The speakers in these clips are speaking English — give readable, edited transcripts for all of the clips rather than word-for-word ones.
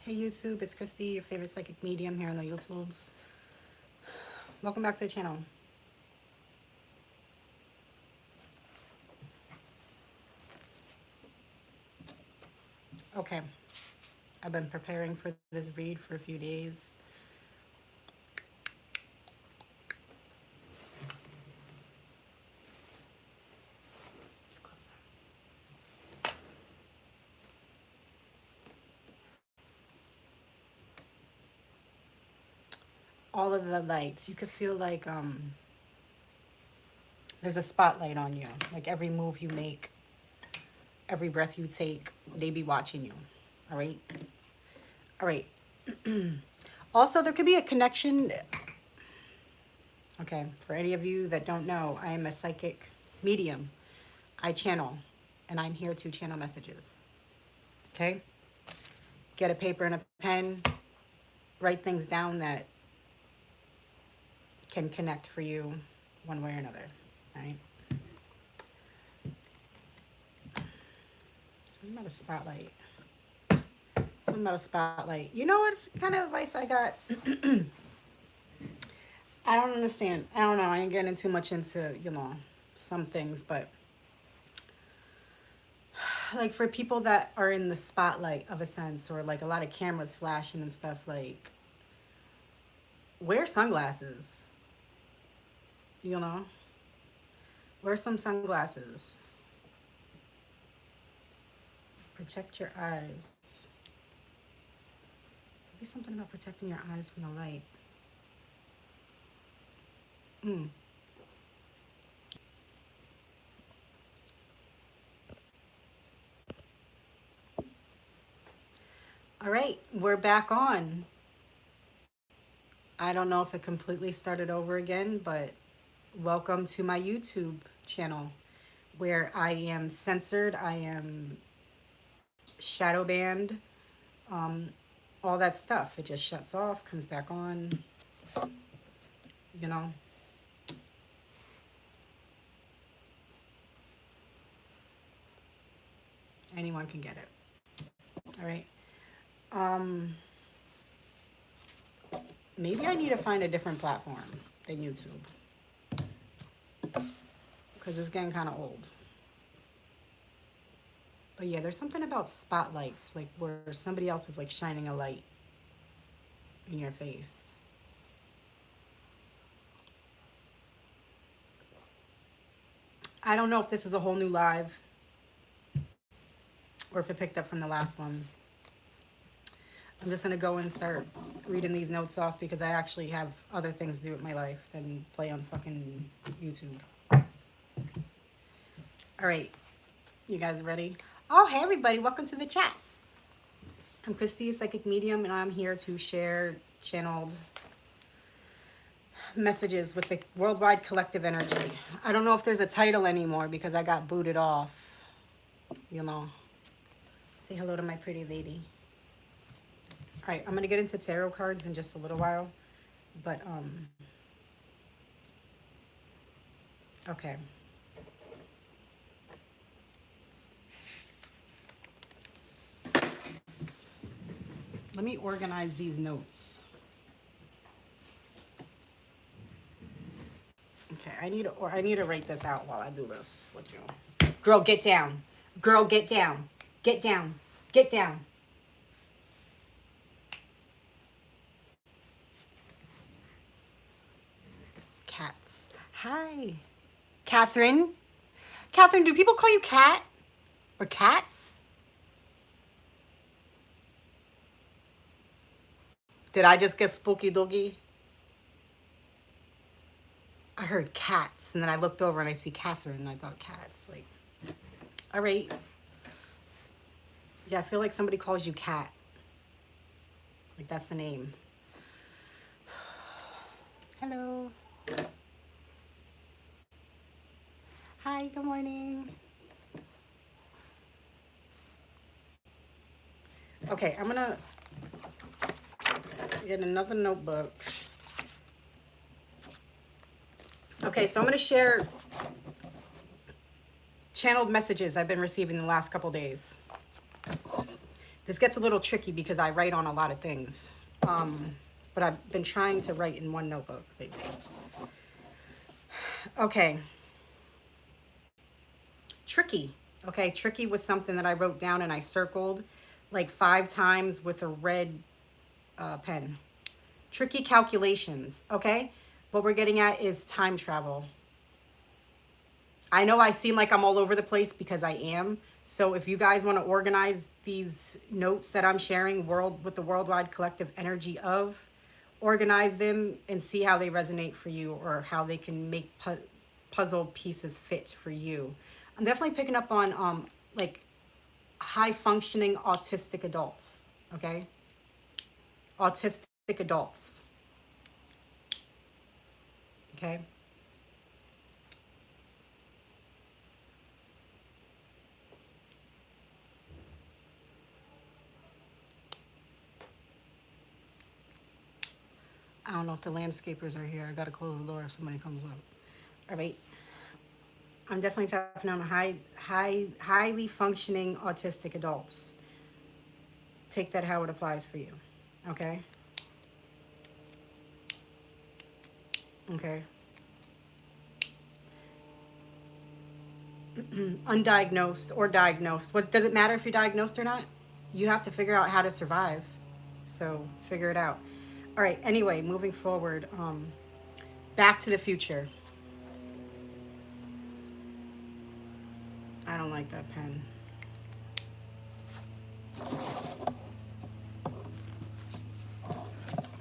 Hey YouTube, it's Christy, your favorite psychic medium here on the YouTubes. Welcome back to the channel. Okay, I've been preparing for this read for a few days. Let's close that. All of the lights, you could feel like there's a spotlight on you. Like every move you make, every breath you take, they be watching you. All right? All right. Also, there could be a connection. Okay, for any of you that don't know, I am a psychic medium. I channel, and I'm here to channel messages. Okay? Get a paper and a pen, write things down that can connect for you one way or another. All right? Something about a spotlight. Something about a spotlight. You know what's kind of advice I got? I don't understand. I don't know. I ain't getting too much into, some things, but like for people that are in the spotlight of a sense, or like a lot of cameras flashing and stuff, like wear sunglasses. Wear some sunglasses. Protect your eyes. Maybe something about protecting your eyes from the light. All right, we're back on. I don't know if it completely started over again, but welcome to my YouTube channel where I am censored, I am shadow banned, all that stuff. It just shuts off, comes back on, Anyone can get it. All right. Maybe I need to find a different platform than YouTube because it's getting kind of old. But yeah, there's something about spotlights, like where somebody else is like shining a light in your face. I don't know if this is a whole new live or if it picked up from the last one. I'm just gonna go and start reading these notes off because I actually have other things to do with my life than play on fucking YouTube. All right, you guys ready? Oh, hey everybody, welcome to the chat. I'm Christy, psychic medium, and I'm here to share channeled messages with the worldwide collective energy. I don't know if there's a title anymore because I got booted off. Say hello to my pretty lady. All right, I'm going to get into tarot cards in just a little while, but, okay. Let me organize these notes. Okay, I need to write this out while I do this with you. Girl, get down. Girl, get down. Get down. Get down. Cats. Hi. Catherine. Catherine, do people call you Cat? Or Cats? Did I just get spooky doogie? I heard cats, and then I looked over and I see Catherine, and I thought cats. Like, all right. Yeah, I feel like somebody calls you Cat. Like, that's the name. Hello. Hi, good morning. Okay, I'm gonna get another notebook. Okay, so I'm gonna share channeled messages I've been receiving the last couple days. This gets a little tricky because I write on a lot of things. But I've been trying to write in one notebook lately. Okay. Tricky. Okay, tricky was something that I wrote down and I circled like 5 times with a red pen. Tricky calculations. Okay, what we're getting at is time travel. I know I seem like I'm all over the place because I am. So if you guys want to organize these notes that I'm sharing with the worldwide collective energy of, organize them and see how they resonate for you or how they can make puzzle pieces fit for you. I'm definitely picking up on like high functioning autistic adults, okay? Autistic adults. Okay? I don't know if the landscapers are here. I gotta close the door if somebody comes up. All right. I'm definitely tapping on highly functioning autistic adults. Take that how it applies for you. Okay? Okay. Undiagnosed or diagnosed. What does it matter if you're diagnosed or not? You have to figure out how to survive. So figure it out. All right. Anyway, moving forward. Back to the Future. I don't like that pen.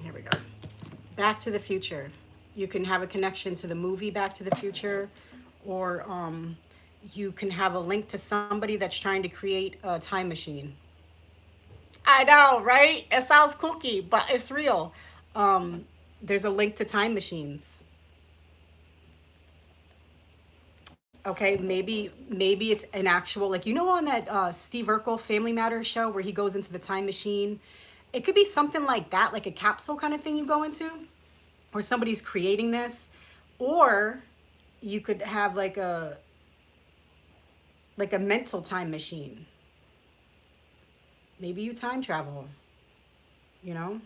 Here we go. Back to the Future. You can have a connection to the movie Back to the Future, or you can have a link to somebody that's trying to create a time machine. I know, right? It sounds kooky, but it's real. There's a link to time machines. Okay, maybe it's an actual, like, on that Steve Urkel Family Matters show where he goes into the time machine. It could be something like that, like a capsule kind of thing you go into, or somebody's creating this, or you could have like a mental time machine. Maybe you time travel, you know?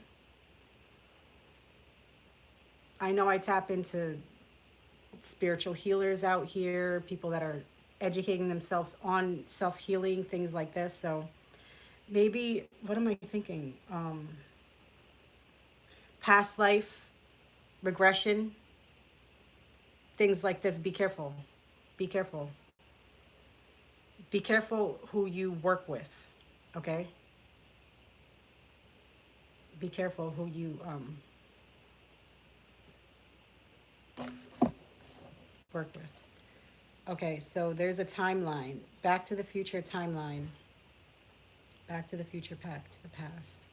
I know I tap into spiritual healers out here, people that are educating themselves on self-healing, things like this. So maybe, what am I thinking? Past life regression, things like this. Be careful. Be careful. Be careful who you work with, okay? Be careful who you work with. Okay, so there's a timeline. Back to the Future timeline. Back to the Future, back to the past.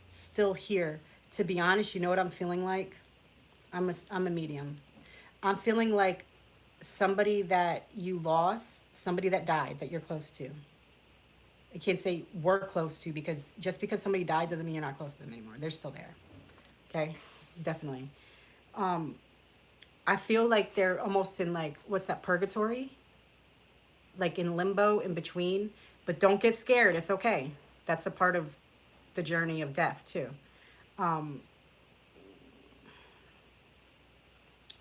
Still here. To be honest, you know what I'm feeling like? I'm a medium. I'm feeling like somebody that you lost, somebody that died that you're close to. I can't say we're close to, because just because somebody died doesn't mean you're not close to them anymore. They're still there. Okay? Definitely. I feel like they're almost in, like, what's that, purgatory? Like in limbo, in between. But don't get scared. It's okay. That's a part of the journey of death too.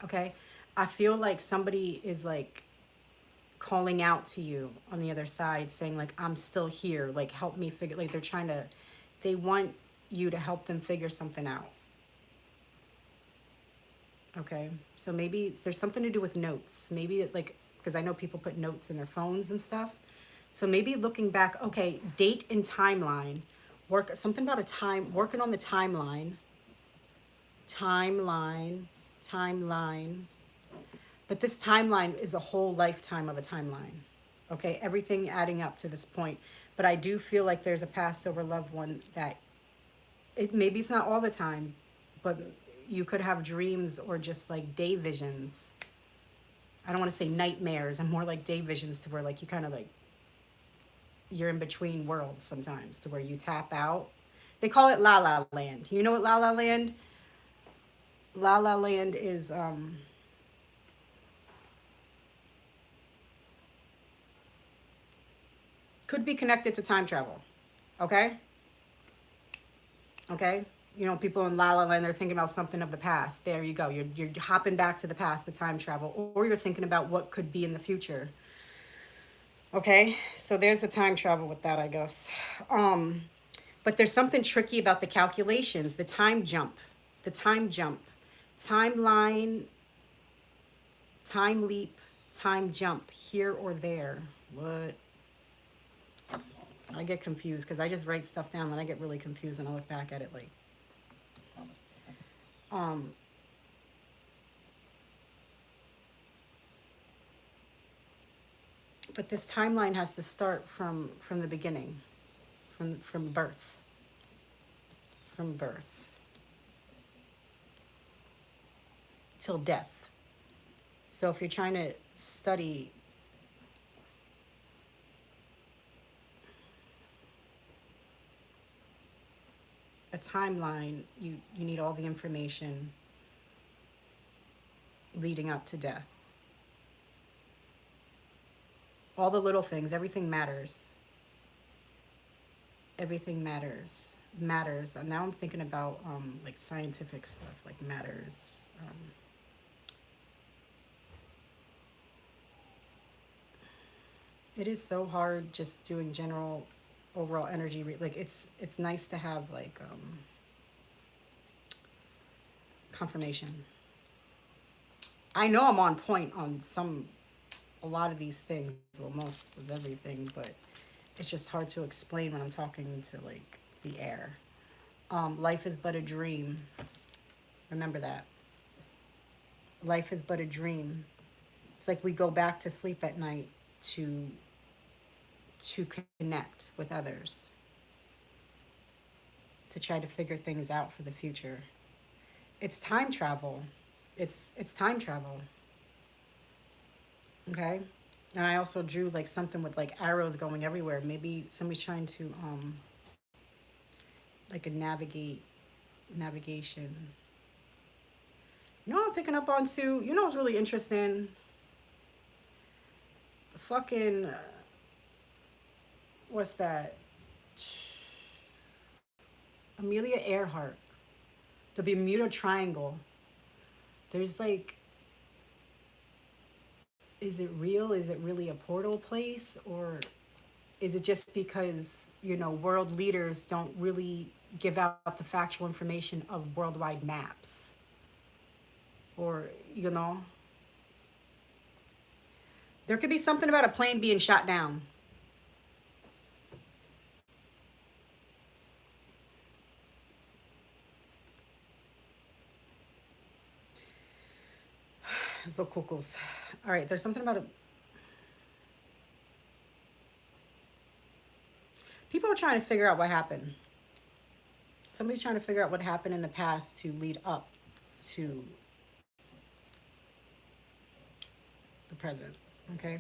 Okay? I feel like somebody is like calling out to you on the other side, saying like, I'm still here, like, help me figure, like, they want you to help them figure something out. Okay, so maybe there's something to do with notes, maybe like, because I know people put notes in their phones and stuff. So maybe looking back, okay, date and timeline, work something about a time, working on the timeline. But this timeline is a whole lifetime of a timeline. Okay, everything adding up to this point. But I do feel like there's a passed over loved one that maybe it's not all the time, but you could have dreams or just like day visions. I don't want to say nightmares, and more like day visions, to where like you kind of like, you're in between worlds sometimes, to where you tap out. They call it La La Land. You know what La La Land? La La Land is could be connected to time travel. Okay? Okay? You know, people in La La Land, they're thinking about something of the past. There you go. You're hopping back to the past, the time travel, or you're thinking about what could be in the future. Okay? So there's a time travel with that, I guess. Um, but there's something tricky about the calculations, the time jump, the time jump, timeline, time leap, time jump, here or there. What? I get confused because I just write stuff down and I get really confused and I look back at it like, um, but this timeline has to start from the beginning, from birth, from birth till death. So if you're trying to study a timeline, you need all the information leading up to death. All the little things, everything matters. Everything matters. And now I'm thinking about like scientific stuff, like matters. It is so hard just doing general overall energy. Like it's nice to have like confirmation. I know I'm on point on a lot of these things, well, most of everything, but it's just hard to explain when I'm talking to like the air. Life is but a dream. Remember that. Life is but a dream. It's like we go back to sleep at night to to connect with others, to try to figure things out for the future. It's time travel. It's time travel. Okay? And I also drew like something with like arrows going everywhere. Maybe somebody's trying to like a navigation. You know what I'm picking up on too? You know what's really interesting? The fucking what's that? Amelia Earhart. The Bermuda Triangle. There's like, is it real? Is it really a portal place? Or is it just because, you know, world leaders don't really give out the factual information of worldwide maps? Or, you know, there could be something about a plane being shot down. So cuckoos. All right, there's something about it. People are trying to figure out what happened. Somebody's trying to figure out what happened in the past to lead up to the present. Okay,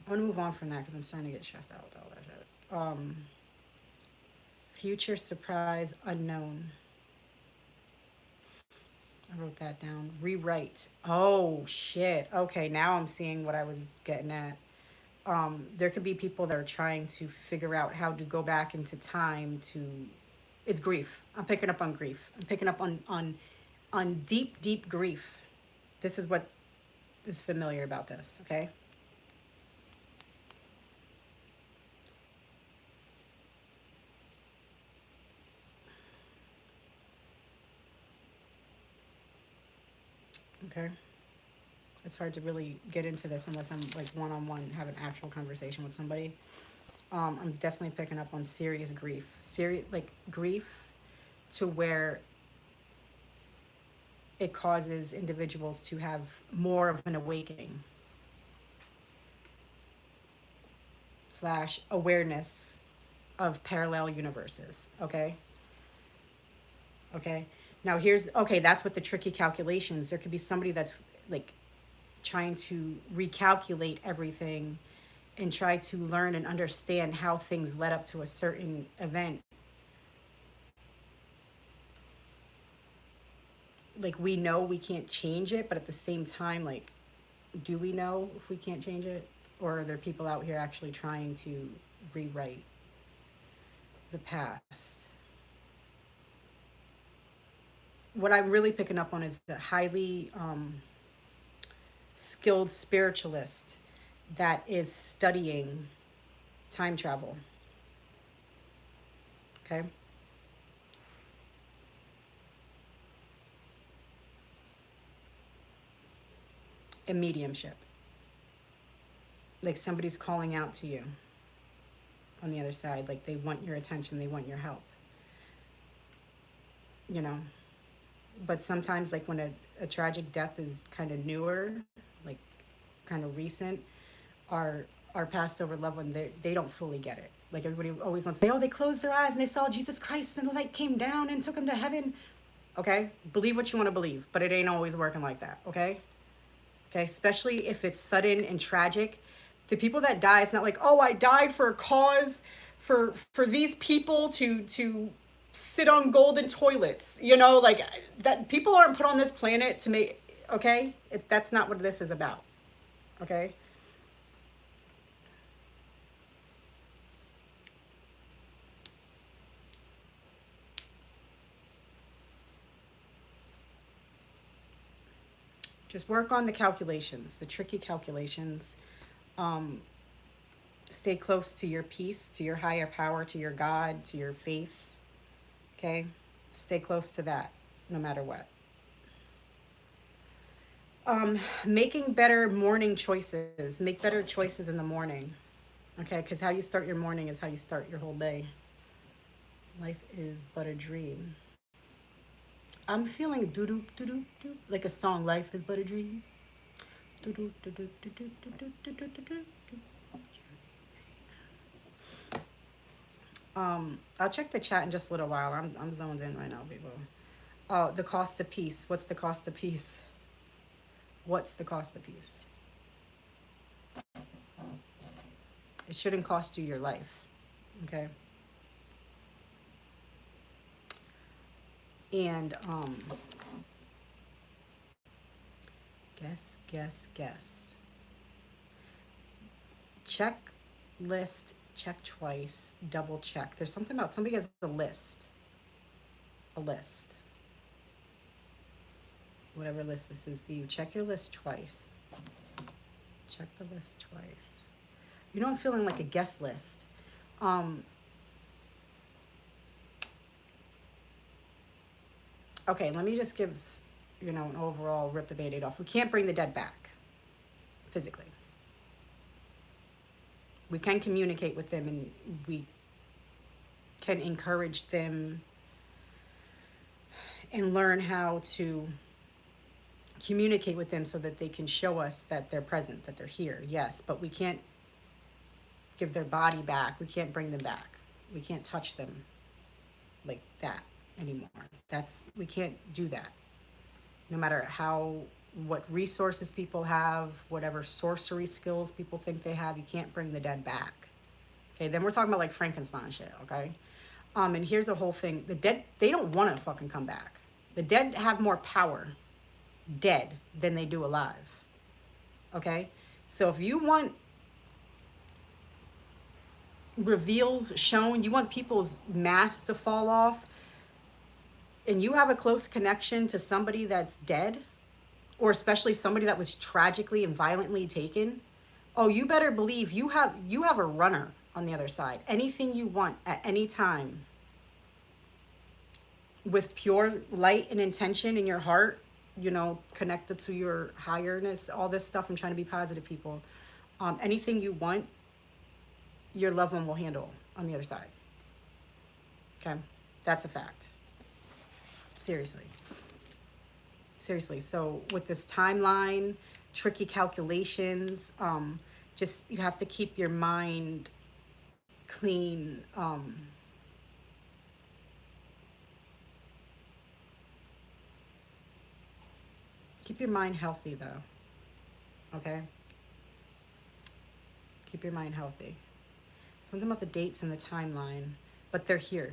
I'm gonna move on from that because I'm starting to get stressed out with all that shit. Future surprise unknown. I wrote that down. Rewrite. Oh shit. Okay, now I'm seeing what I was getting at. There could be people that are trying to figure out how to go back into time to. It's grief. I'm picking up on grief. I'm picking up on deep, deep grief. This is what is familiar about this. Okay. Okay. It's hard to really get into this unless I'm like one on one, have an actual conversation with somebody. I'm definitely picking up on serious grief. Serious like grief to where it causes individuals to have more of an awakening slash awareness of parallel universes. Okay. Okay. Now here's okay. That's what the tricky calculations. There could be somebody that's like trying to recalculate everything and try to learn and understand how things led up to a certain event. Like we know we can't change it, but at the same time, like, do we know if we can't change it? Or are there people out here actually trying to rewrite the past? what I'm really picking up on is the highly skilled spiritualist that is studying time travel. Okay. And mediumship. Like somebody's calling out to you on the other side. Like they want your attention, they want your help. You know? But sometimes, like when a tragic death is kind of newer, like kind of recent, our passed over loved one, they don't fully get it. Like everybody always wants to say, oh, they closed their eyes and they saw Jesus Christ and the light came down and took them to heaven. Okay, believe what you want to believe, but it ain't always working like that. Okay. Okay, especially if it's sudden and tragic. The people that die, it's not like, oh, I died for a cause, for these people to sit on golden toilets. You know, like that. People aren't put on this planet to make. Okay, that's not what this is about. Okay. Just work on the calculations, the tricky calculations. Um, Stay close to your peace, to your higher power, to your God, to your faith. Okay? Stay close to that no matter what. Making better morning choices. Make better choices in the morning. Okay? Because how you start your morning is how you start your whole day. Life is but a dream. I'm feeling doo doo doo doo doo like a song. Life is but a dream. Doo doo doo doo doo doo doo doo doo doo doo. I'll check the chat in just a little while. I'm zoned in right now, people. Oh, the cost of peace. What's the cost of peace? What's the cost of peace? It shouldn't cost you your life. Okay. And guess. Check list, check twice, double check. There's something about somebody has a list. A list. Whatever list this is to you. Check your list twice. Check the list twice. You know, I'm feeling like a guest list. Okay, let me just give, an overall rip the band-aid off. We can't bring the dead back physically. We can communicate with them and we can encourage them and learn how to communicate with them so that they can show us that they're present, that they're here. Yes, but we can't give their body back. We can't bring them back. We can't touch them like that anymore. We can't do that. No matter what resources people have, whatever sorcery skills people think they have, you can't bring the dead back. Okay, then we're talking about like Frankenstein shit, okay? And here's the whole thing. The dead, they don't want to fucking come back. The dead have more power dead than they do alive. Okay? So if you want reveals shown, you want people's masks to fall off, and you have a close connection to somebody that's dead, or especially somebody that was tragically and violently taken, oh, you better believe you have a runner on the other side. Anything you want at any time with pure light and intention in your heart, connected to your higherness, all this stuff. I'm trying to be positive, people. Anything you want, your loved one will handle on the other side. Okay? That's a fact. Seriously. So with this timeline, tricky calculations, just you have to keep your mind clean. Keep your mind healthy, though. Okay? Keep your mind healthy. Something about the dates and the timeline, but they're here.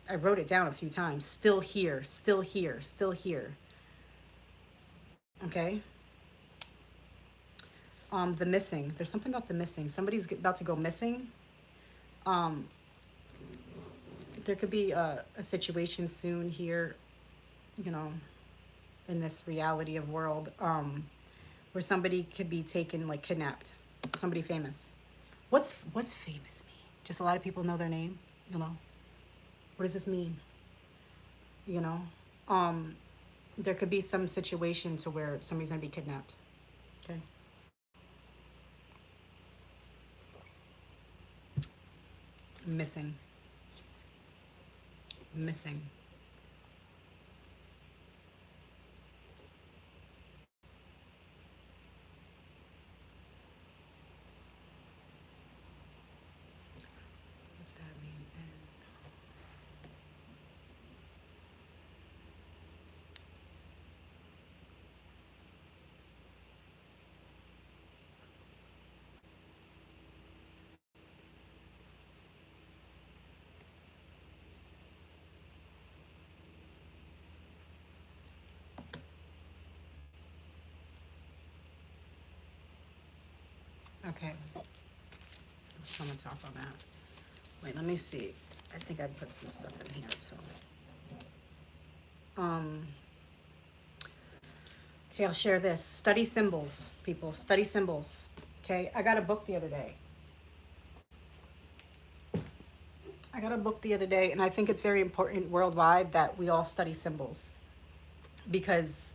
I wrote it down a few times. Still here, still here, still here. Okay? The missing. There's something about the missing. Somebody's about to go missing. There could be a situation soon here you know, in this reality of world, where somebody could be taken, like kidnapped, somebody famous. What's famous mean? Just a lot of people know their name, you know. What does this mean? You know, um, there could be some situation to where somebody's gonna be kidnapped. Okay, missing, missing. What's that mean? Okay, I'm gonna talk on that. Wait, let me see. I think I put some stuff in here. So, um, okay, I'll share this. Study symbols, people. Study symbols. Okay, I got a book the other day. I got a book the other day, and I think it's very important worldwide that we all study symbols because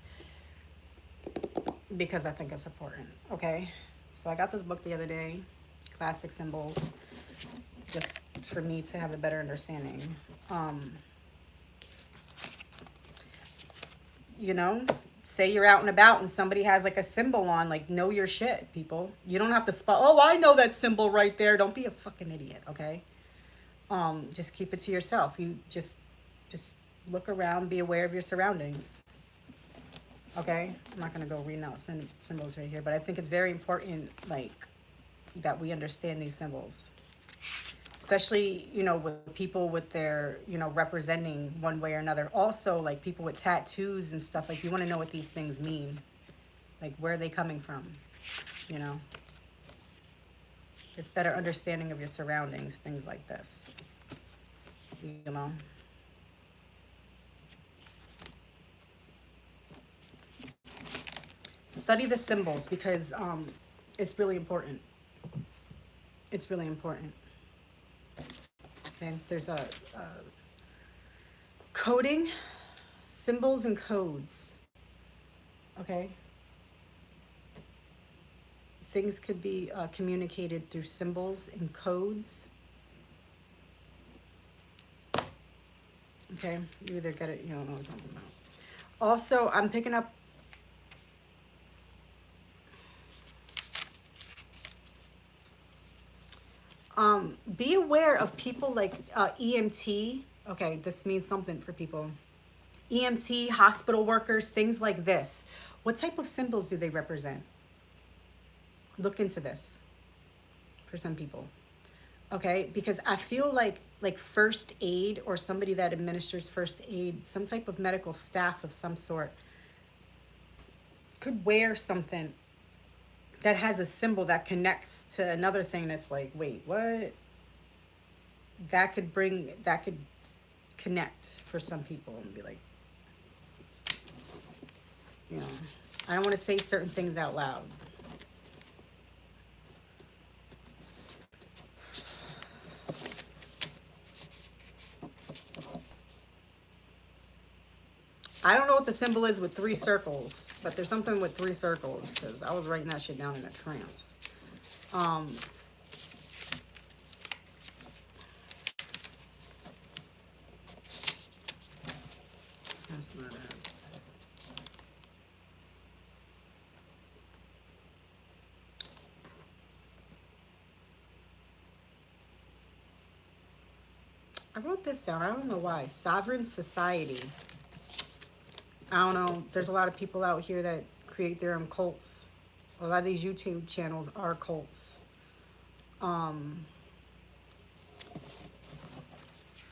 I think it's important. Okay, so I got this book the other day, classic symbols, just for me to have a better understanding. Um, you know, say you're out and about and somebody has like a symbol on, like know your shit, people. You don't have to spell. Oh, I know that symbol right there. Don't be a fucking idiot, okay? Just keep it to yourself. You just look around, be aware of your surroundings. Okay, I'm not gonna go reading out symbols right here, but I think it's very important, like, that we understand these symbols, especially, you know, with people with their, you know, representing one way or another. Also, like people with tattoos and stuff, like you want to know what these things mean, like where are they coming from, you know. It's better understanding of your surroundings, things like this, you know. Study the symbols because it's really important. It's really important. Okay, there's a coding, symbols and codes. Okay, things could be communicated through symbols and codes. Okay, you either get it, you don't know what I'm talking about. Also, I'm picking up. Be aware of people like EMT. Okay, this means something for people. EMT, hospital workers, things like this. What type of symbols do they represent? Look into this for some people. Okay, because I feel like first aid or somebody that administers first aid, some type of medical staff of some sort could wear something that has a symbol that connects to another thing that's like, wait, what? That could connect for some people and be like, you know, I don't want to say certain things out loud. I don't know what the symbol is with three circles, but there's something with three circles because I was writing that shit down in a trance. That's not it. I wrote this down. I don't know why. Sovereign society. I don't know. There's a lot of people out here that create their own cults. A lot of these YouTube channels are cults. All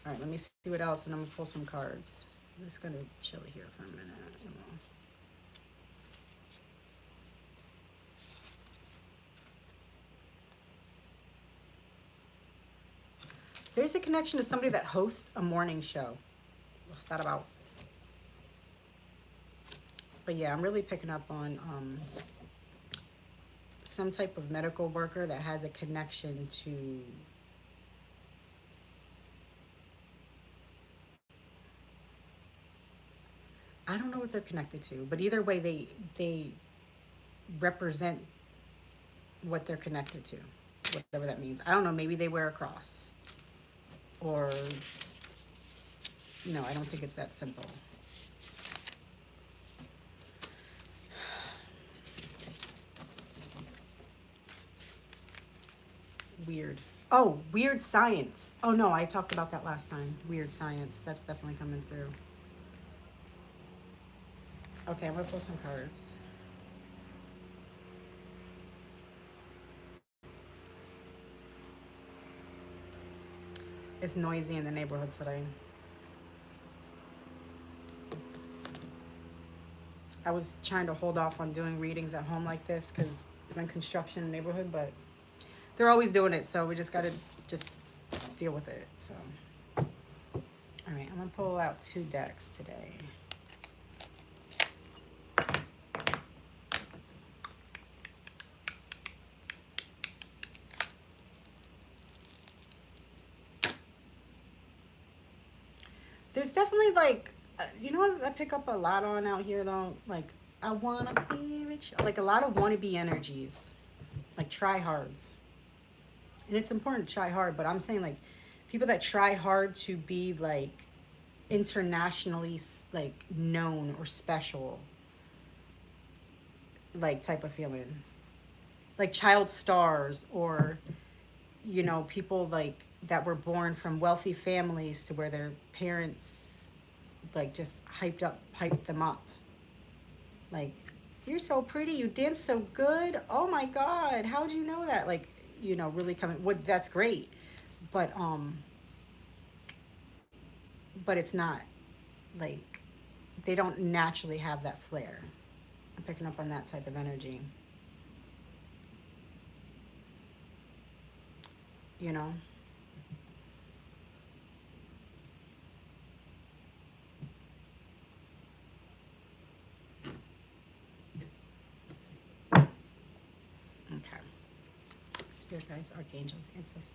right, let me see what else, and I'm gonna pull some cards. I'm just gonna chill here for a minute. You know. There's a connection to somebody that hosts a morning show. What's that about? But yeah, I'm really picking up on some type of medical worker that has a connection to, I don't know what they're connected to, but either way they represent what they're connected to, whatever that means. I don't know, maybe they wear a cross. Or no, I don't think it's that simple. Weird. Oh, weird science. Oh no, I talked about that last time. Weird science. That's definitely coming through. Okay, I'm gonna pull some cards. It's noisy in the neighborhood today. I was trying to hold off on doing readings at home like this because I'm in construction neighborhood, but they're always doing it, so we just gotta just deal with it. So, all right, I'm gonna pull out 2 decks today. There's definitely like, you know what I pick up a lot on out here though? Like, I wanna be rich. Like a lot of wannabe energies, like tryhards. And it's important to try hard, but I'm saying like people that try hard to be like internationally like known or special, like type of feeling. Like child stars or, you know, people like that were born from wealthy families to where their parents like just hyped them up. Like, you're so pretty, you dance so good. Oh my God, how'd you know that? Like, you know, really coming. What that's great, but it's not like they don't naturally have that flair. I'm picking up on that type of energy. You know. Okay. Spirit guides, archangels, ancestors,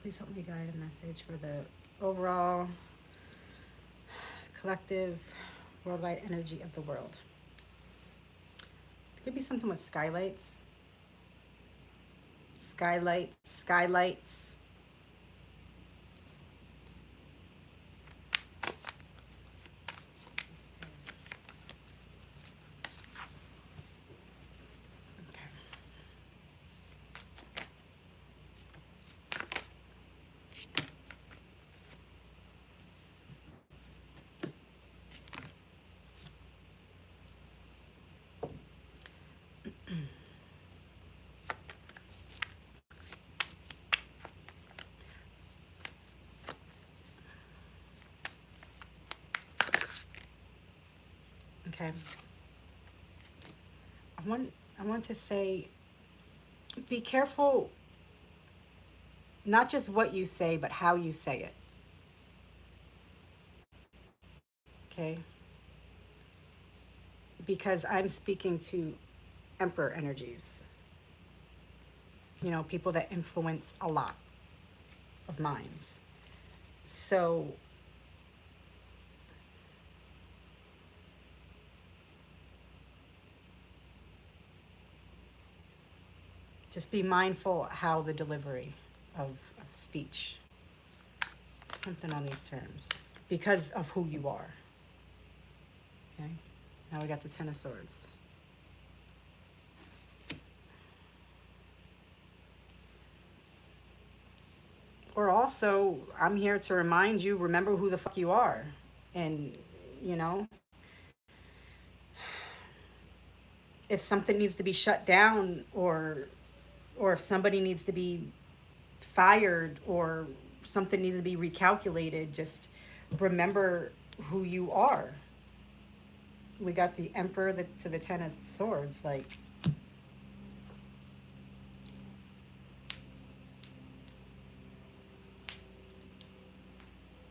please help me guide a message for the overall collective worldwide energy of the world. It could be something with skylights. Skylights. Okay. Okay. I want to say be careful not just what you say but how you say it. Okay? Because I'm speaking to emperor energies. You know, people that influence a lot of minds. So just be mindful how the delivery of speech. Something on these terms. Because of who you are. Okay? Now we got the Ten of Swords. Or also, I'm here to remind you, remember who the fuck you are. And, you know, if something needs to be shut down or if somebody needs to be fired or something needs to be recalculated, just remember who you are. We got the Emperor to the Ten of Swords, like,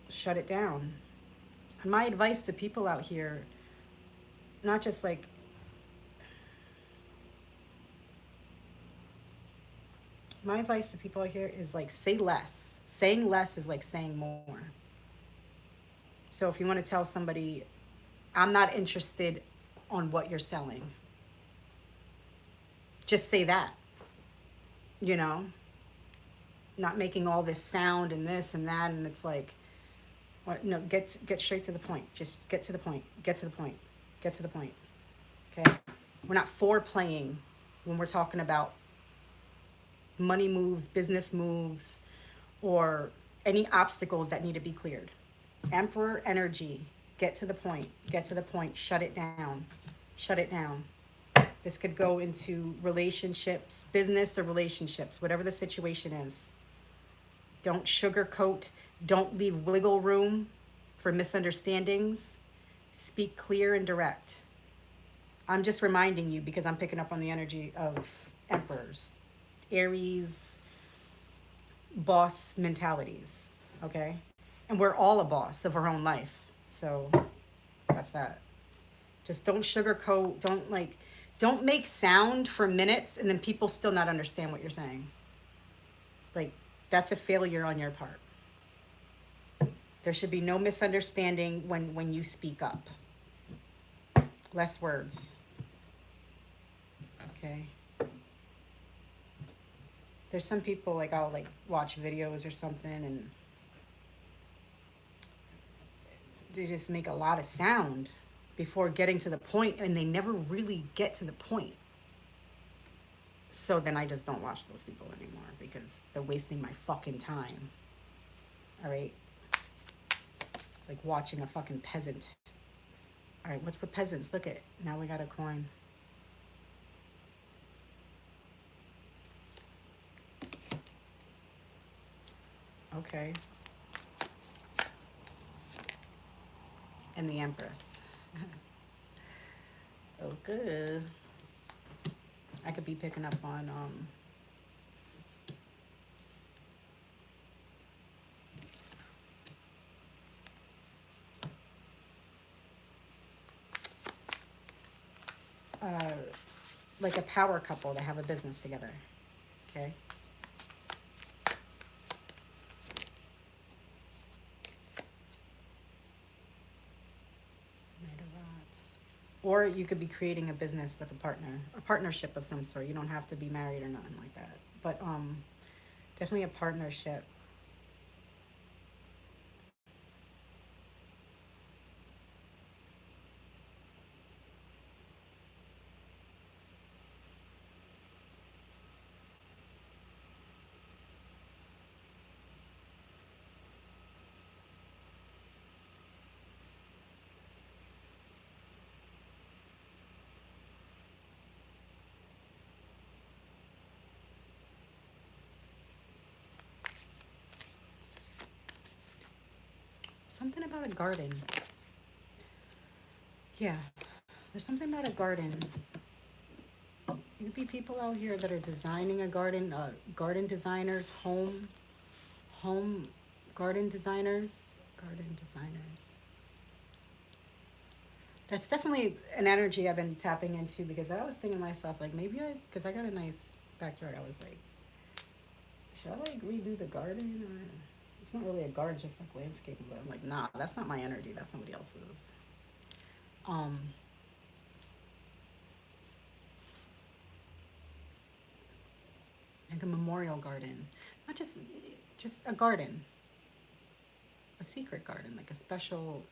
shut it down. And my advice to people out here, not just like, my advice to people out here is like, say less. Saying less is like saying more. So if you want to tell somebody, I'm not interested on what you're selling, just say that, you know, not making all this sound and this and that. And it's like, what, no, get straight to the point. Just get to the point. Get to the point. Get to the point. Okay? We're not foreplaying when we're talking about money moves, business moves, or any obstacles that need to be cleared. Emperor energy. Get to the point. Get to the point. Shut it down. Shut it down. This could go into relationships, business or relationships, whatever the situation is. Don't sugarcoat. Don't leave wiggle room for misunderstandings. Speak clear and direct. I'm just reminding you because I'm picking up on the energy of emperors, Aries, boss mentalities, okay? And we're all a boss of our own life. So that's that. Just don't sugarcoat, don't make sound for minutes and then people still not understand what you're saying. Like, that's a failure on your part. There should be no misunderstanding when you speak up. Less words. Okay. There's some people, like, I'll like watch videos or something and they just make a lot of sound before getting to the point and they never really get to the point. So then I just don't watch those people anymore because they're wasting my fucking time. All right? It's like watching a fucking peasant. All right, what's for peasants? Look at, now we got a coin. Okay. And the Empress. Okay. I could be picking up on like a power couple that have a business together. Okay. Knight of Rods. Or you could be creating a business with a partner, a partnership of some sort. You don't have to be married or nothing like that. But definitely a partnership. Something about a garden. Yeah, there's something about a garden. There could be people out here that are designing a garden, garden designers, home garden designers. That's definitely an energy I've been tapping into because I was thinking to myself, like, maybe because I got a nice backyard, I was like, should I like redo the garden? Or it's not really a garden, just like landscaping. But I'm like, nah, that's not my energy. That's somebody else's. Um, like a memorial garden, not just a garden, a secret garden, like a special,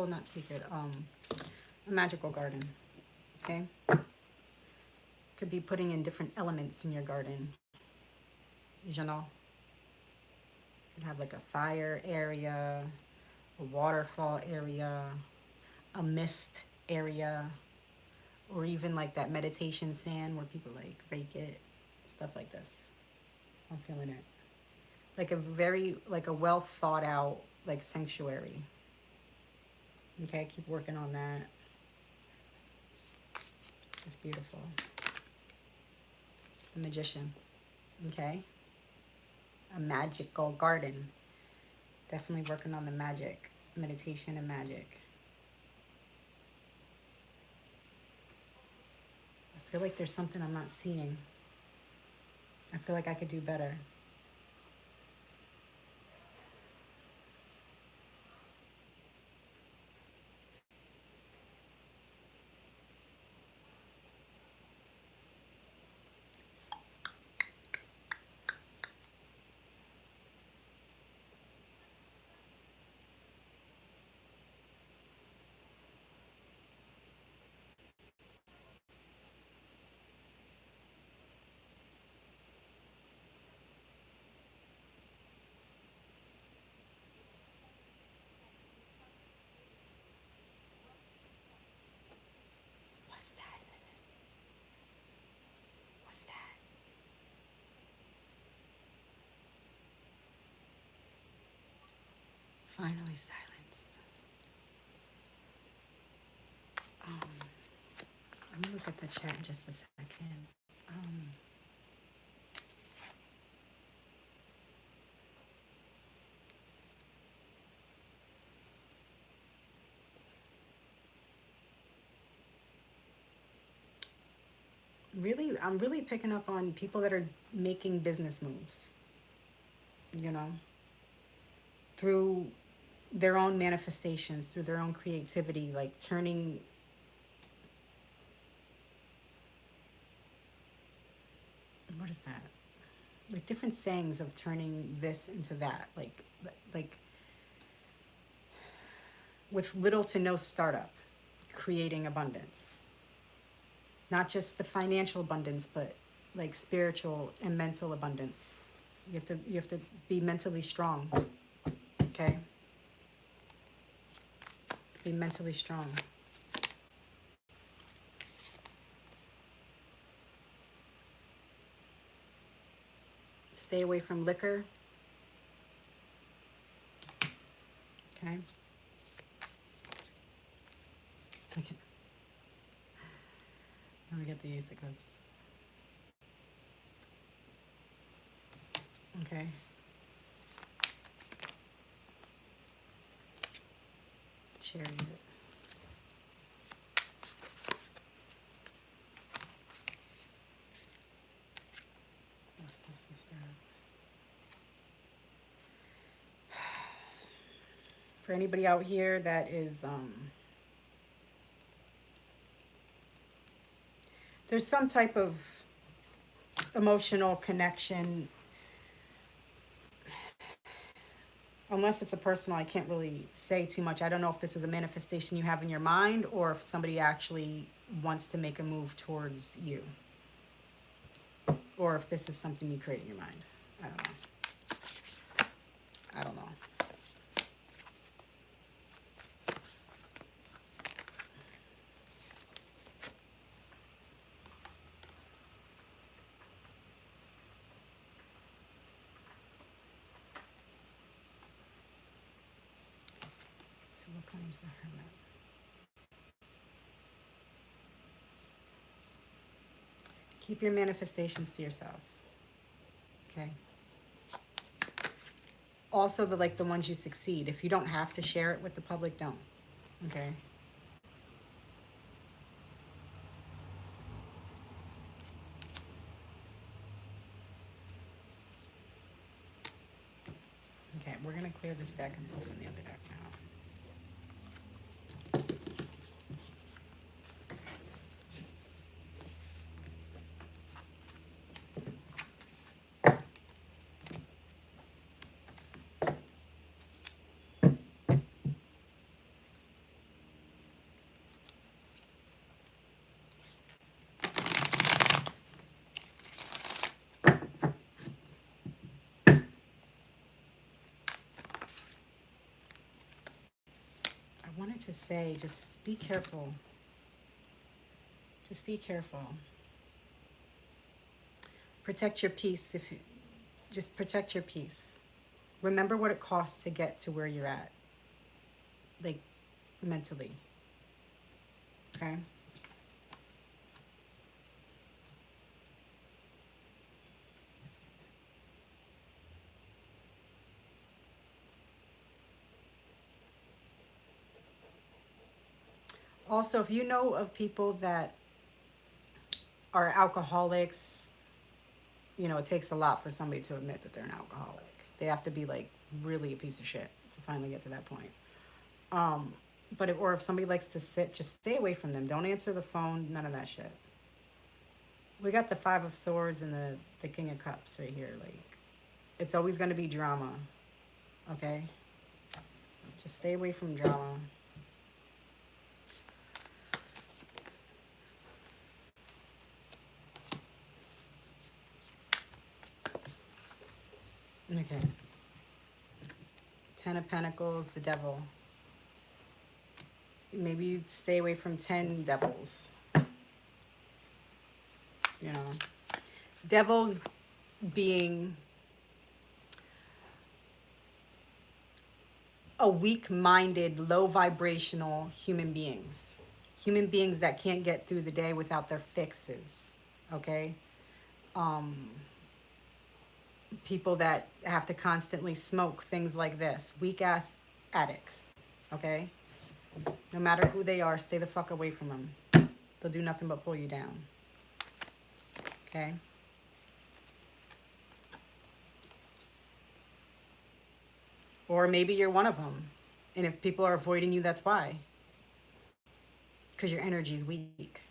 not secret, a magical garden. Okay, could be putting in different elements in your garden. You know, you have like a fire area, a waterfall area, a mist area, or even like that meditation sand where people like rake it, stuff like this. I'm feeling it. Like a very, like a well thought out, like sanctuary. Okay, keep working on that. It's beautiful. The Magician. Okay, a magical garden. Definitely working on the magic, meditation and magic. I feel like there's something I'm not seeing. I feel like I could do better. What's that? What's that? Finally, silence. Um, I'm gonna look at the chat in just a second. Um, I'm really picking up on people that are making business moves, you know, through their own manifestations, through their own creativity, like turning, what is that? Like different sayings of turning this into that, like with little to no startup, creating abundance. Not just the financial abundance, but like spiritual and mental abundance. You have to be mentally strong. Okay? Be mentally strong. Stay away from liquor. Okay? Okay. Let me get the Ace of Cups. Okay. Chariot. What's this, Mr. For anybody out here that is, there's some type of emotional connection. Unless it's a personal, I can't really say too much. I don't know if this is a manifestation you have in your mind or if somebody actually wants to make a move towards you. Or if this is something you create in your mind. I don't know. I don't know. So what kind is the Hermit? Keep your manifestations to yourself. Okay. Also the ones you succeed. If you don't have to share it with the public, don't. Okay. Okay, we're gonna clear this deck and open the other deck now. I wanted to say, just be careful. Just be careful. Protect your peace. Just protect your peace. Remember what it costs to get to where you're at, like mentally. Okay. Also, if you know of people that are alcoholics. You know, it takes a lot for somebody to admit that they're an alcoholic. They have to be like really a piece of shit to finally get to that point. Um, but if somebody likes to sit, just stay away from them. Don't answer the phone. None of that shit. We got the Five of Swords and the King of Cups right here. Like, it's always going to be drama. Okay? Just stay away from drama. Okay. Ten of Pentacles, the Devil. Maybe stay away from 10 devils. You know, devils being a weak-minded, low-vibrational human beings. Human beings that can't get through the day without their fixes. Okay? People that have to constantly smoke, things like this. Weak-ass addicts. Okay? No matter who they are, stay the fuck away from them. They'll do nothing but pull you down. Okay? Or maybe you're one of them. And if people are avoiding you, that's why. Because your energy is weak.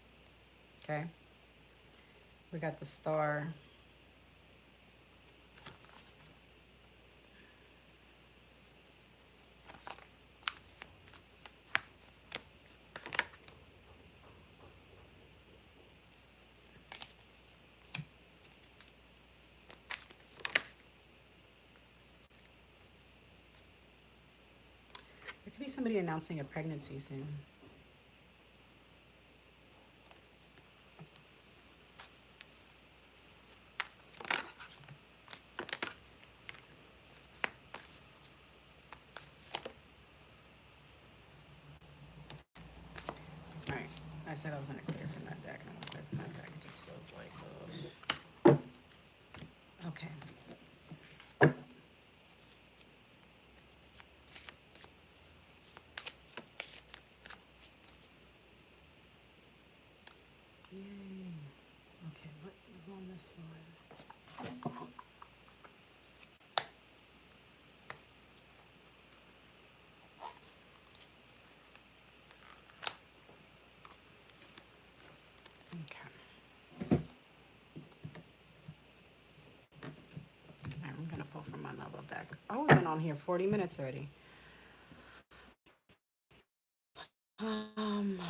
Okay? We got the Star. There could be somebody announcing a pregnancy soon. Alright, I said I was going to clear from that deck. I don't want to clear from that deck. It just feels like... Okay. Yay. Okay, what was on this one? Okay. I'm going to pull from another deck. Oh, we've been on here 40 minutes already. Um...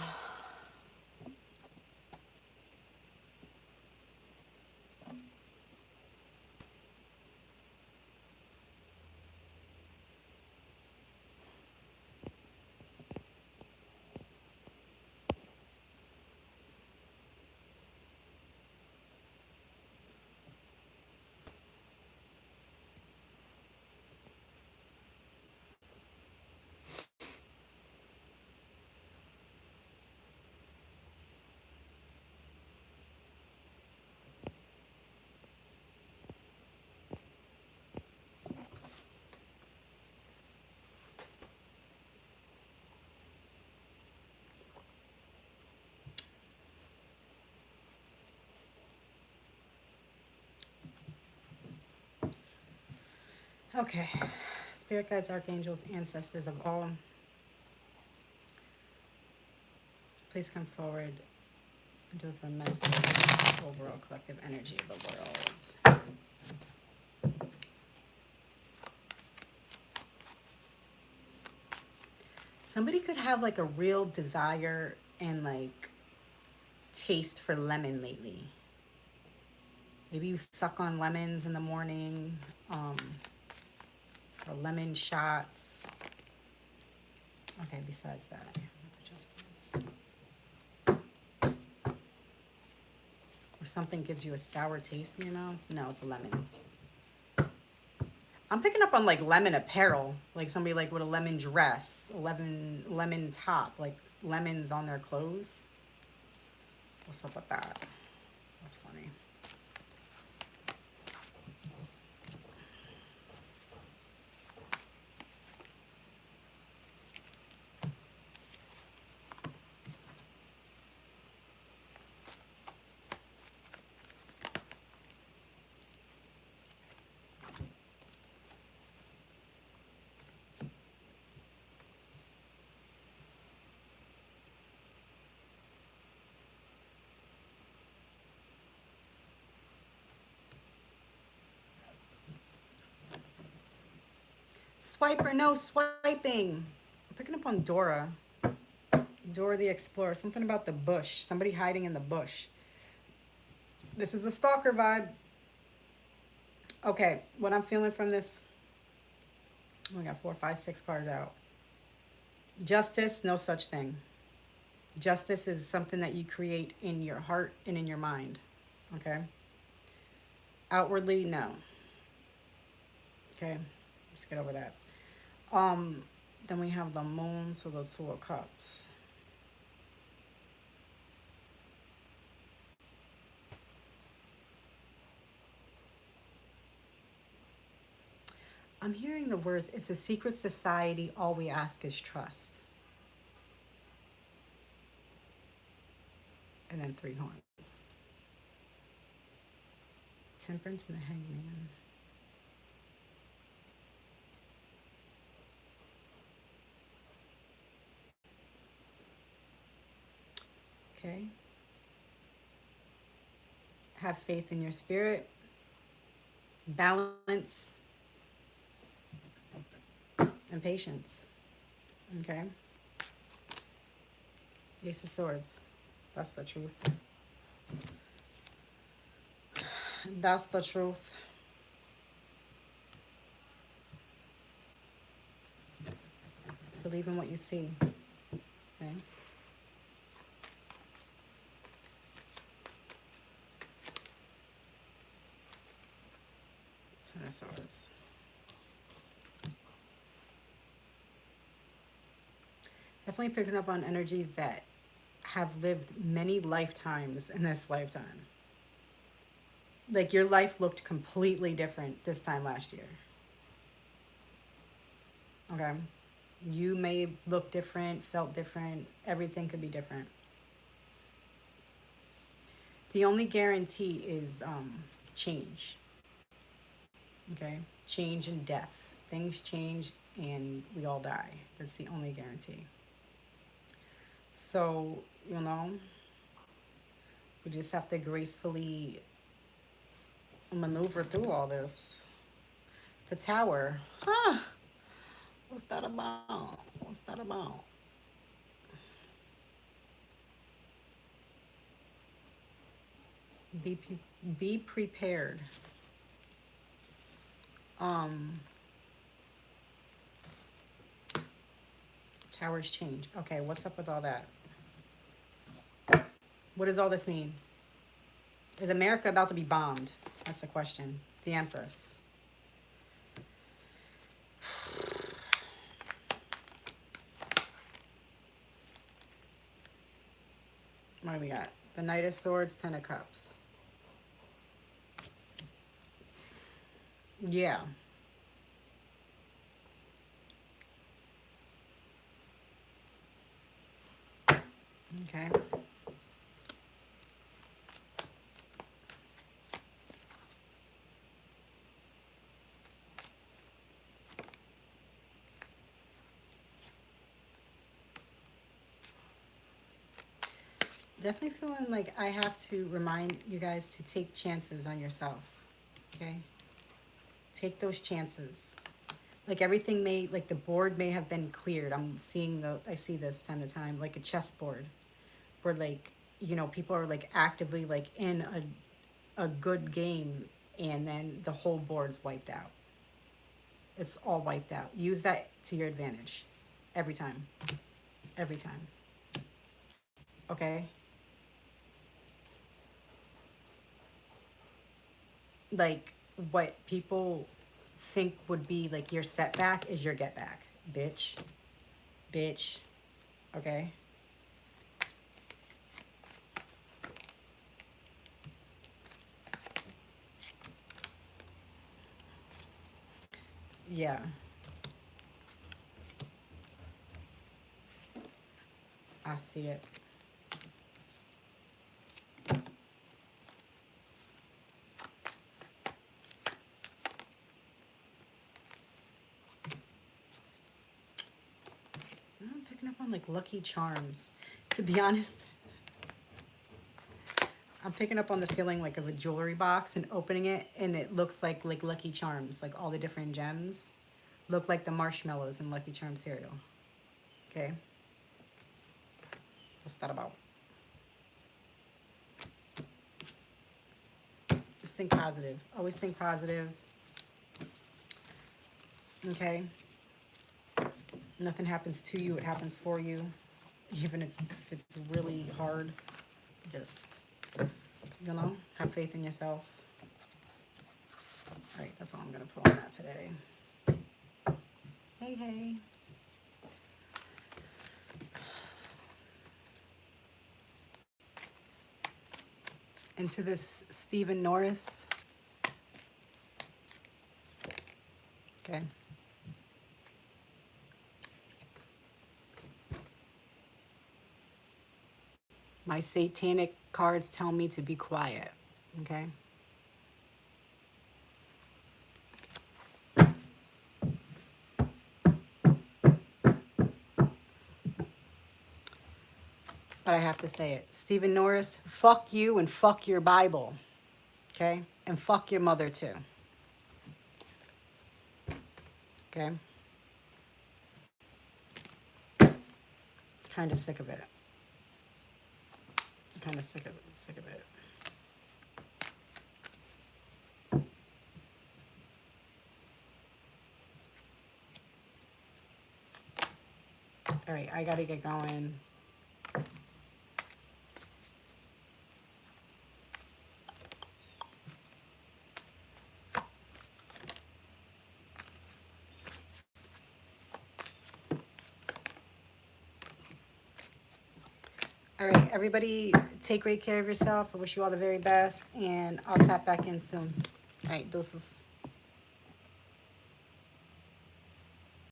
Okay. Spirit guides, archangels, ancestors of all, please come forward and deliver a message of the overall collective energy of the world. Somebody could have like a real desire and like taste for lemon lately. Maybe you suck on lemons in the morning, or lemon shots. Okay, besides that, or something gives you a sour taste, you know? No, it's lemons. I'm picking up on like lemon apparel, like somebody like with a lemon dress, a lemon top, like lemons on their clothes. What's up with that? That's funny. Swiper, no swiping. I'm picking up on Dora. Dora the Explorer. Something about the bush. Somebody hiding in the bush. This is the stalker vibe. Okay, what I'm feeling from this. We got 4, 5, 6 cards out. Justice, no such thing. Justice is something that you create in your heart and in your mind. Okay? Outwardly, no. Okay? Just get over that. Then we have the moon to the 2 of cups. I'm hearing the words, it's a secret society, all we ask is trust. And then 3 horns. Temperance and the hangman. Okay. Have faith in your spirit. Balance. And patience. Okay. Ace of Swords. That's the truth. That's the truth. Believe in what you see. Okay. Ten of Swords. Definitely picking up on energies that have lived many lifetimes in this lifetime. Like your life looked completely different this time last year. Okay. You may look different, felt different, everything could be different. The only guarantee is change. Okay? Change and death. Things change and we all die. That's the only guarantee. So, you know, we just have to gracefully maneuver through all this. The Tower. Huh. What's that about? What's that about? Be be prepared. Um Towers change. Okay, what's up with all that? What does all this mean? Is America about to be bombed? That's the question. The Empress. What do we got? The Knight of Swords, Ten of Cups. Yeah. Okay. Definitely feeling like I have to remind you guys to take chances on yourself. Okay? Take those chances. Like everything may, like the board may have been cleared. I see this time to time, like a chessboard where like, you know, people are like actively like in a good game and then the whole board's wiped out. It's all wiped out. Use that to your advantage. Every time. Every time. Okay? Like what people think would be like your setback is your get back. Bitch. Bitch. Okay? Yeah. I see it. I'm picking up on like Lucky Charms. To be honest, I'm picking up on the feeling like of a jewelry box and opening it and it looks like Lucky Charms, like all the different gems. look like the marshmallows in Lucky Charms cereal. Okay? What's that about? Just think positive. Always think positive. Okay? Nothing happens to you, it happens for you. Even if it's really hard, just, you know, have faith in yourself. All right, that's all I'm going to put on that today. Hey, hey. Into this Stephen Norris. Okay. My satanic cards tell me to be quiet. Okay. But I have to say it. Stephen Norris, fuck you and fuck your Bible. Okay? And fuck your mother too. Okay? Kind of sick of it. I'm kind of sick of it. Sick of it. All right, I gotta get going. All right, everybody take great care of yourself. I wish you all the very best, and I'll tap back in soon. All right, doses.